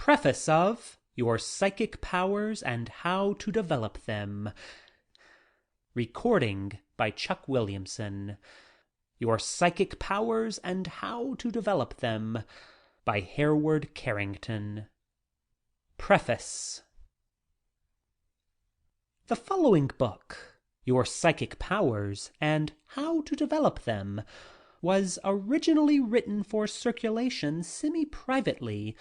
Preface of Your Psychic Powers and How to Develop Them. Recording by Chuck Williamson. Your Psychic Powers and How to Develop Them by Hereward Carrington. Preface. The following book, Your Psychic Powers and How to Develop Them, was originally written for circulation semi-privately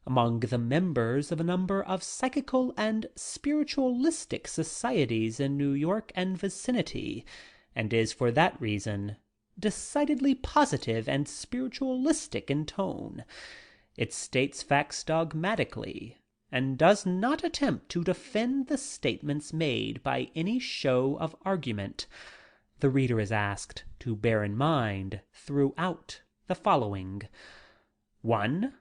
among the members of a number of psychical and spiritualistic societies in New York and vicinity, and is for that reason decidedly positive and spiritualistic in tone. It states facts dogmatically, and does not attempt to defend the statements made by any show of argument. The reader is asked to bear in mind throughout the following: 1.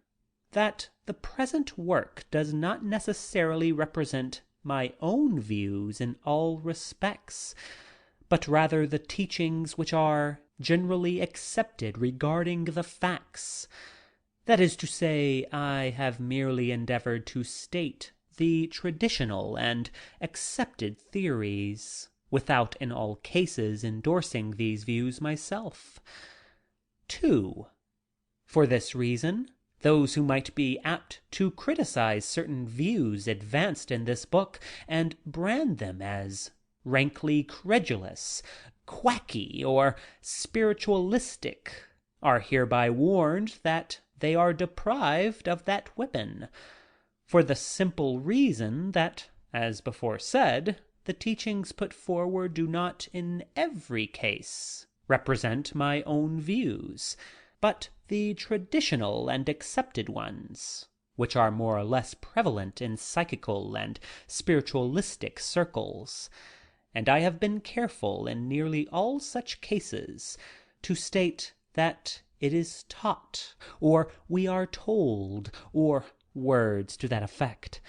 That the present work does not necessarily represent my own views in all respects, but rather the teachings which are generally accepted regarding the facts. That is to say, I have merely endeavored to state the traditional and accepted theories, without in all cases endorsing these views myself. 2. For this reason, those who might be apt to criticize certain views advanced in this book, and brand them as rankly credulous, quacky, or spiritualistic, are hereby warned that they are deprived of that weapon, for the simple reason that, as before said, the teachings put forward do not in every case represent my own views, but the traditional and accepted ones, which are more or less prevalent in psychical and spiritualistic circles. And I have been careful in nearly all such cases to state that it is taught, or we are told, or words to that effect.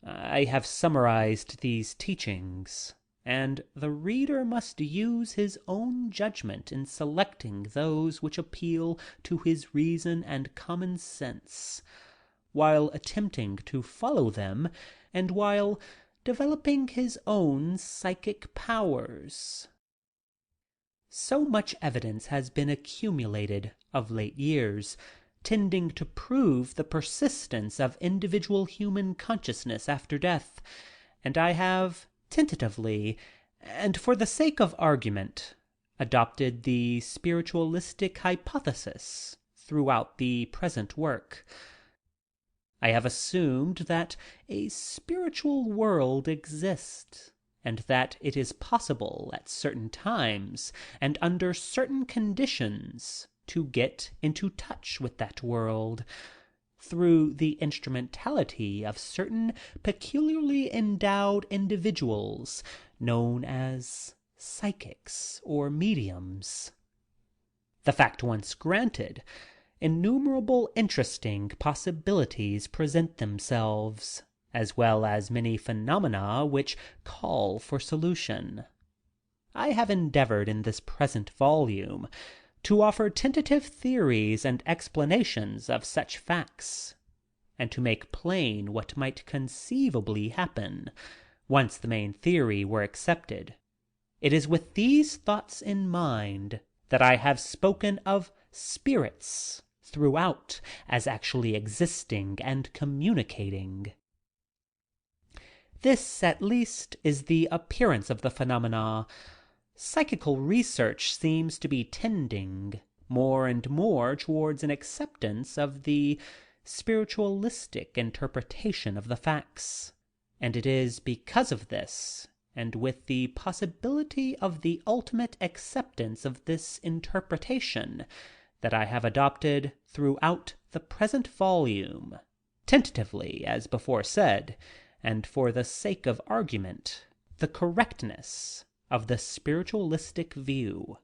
I have summarized these teachings, and the reader must use his own judgment in selecting those which appeal to his reason and common sense, while attempting to follow them, and while developing his own psychic powers. So much evidence has been accumulated of late years, tending to prove the persistence of individual human consciousness after death, and I have tentatively, and for the sake of argument, adopted the spiritualistic hypothesis throughout the present work. I have assumed that a spiritual world exists, and that it is possible at certain times and under certain conditions to get into touch with that world through the instrumentality of certain peculiarly endowed individuals known as psychics or mediums. The fact once granted, innumerable interesting possibilities present themselves, as well as many phenomena which call for solution. I have endeavored in this present volume to offer tentative theories and explanations of such facts, and to make plain what might conceivably happen, once the main theory were accepted. It is with these thoughts in mind that I have spoken of spirits throughout as actually existing and communicating. This, at least, is the appearance of the phenomena. Psychical research seems to be tending more and more towards an acceptance of the spiritualistic interpretation of the facts, and it is because of this, and with the possibility of the ultimate acceptance of this interpretation, that I have adopted throughout the present volume, tentatively as before said, and for the sake of argument, the correctness of the spiritualistic view,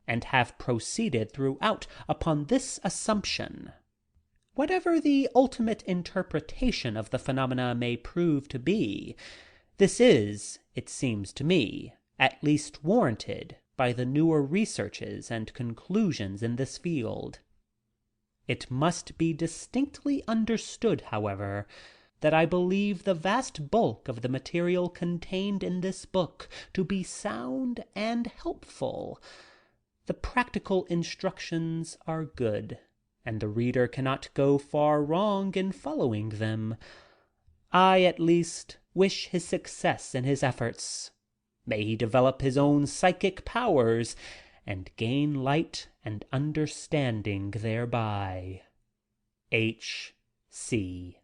and have proceeded throughout upon this assumption. Whatever the ultimate interpretation of the phenomena may prove to be, this is, it seems to me, at least warranted by the newer researches and conclusions in this field. It must be distinctly understood, however, that I believe the vast bulk of the material contained in this book to be sound and helpful. The practical instructions are good, and the reader cannot go far wrong in following them. I, at least, wish his success in his efforts. May he develop his own psychic powers and gain light and understanding thereby. H. C.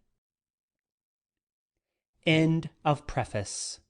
End of Preface.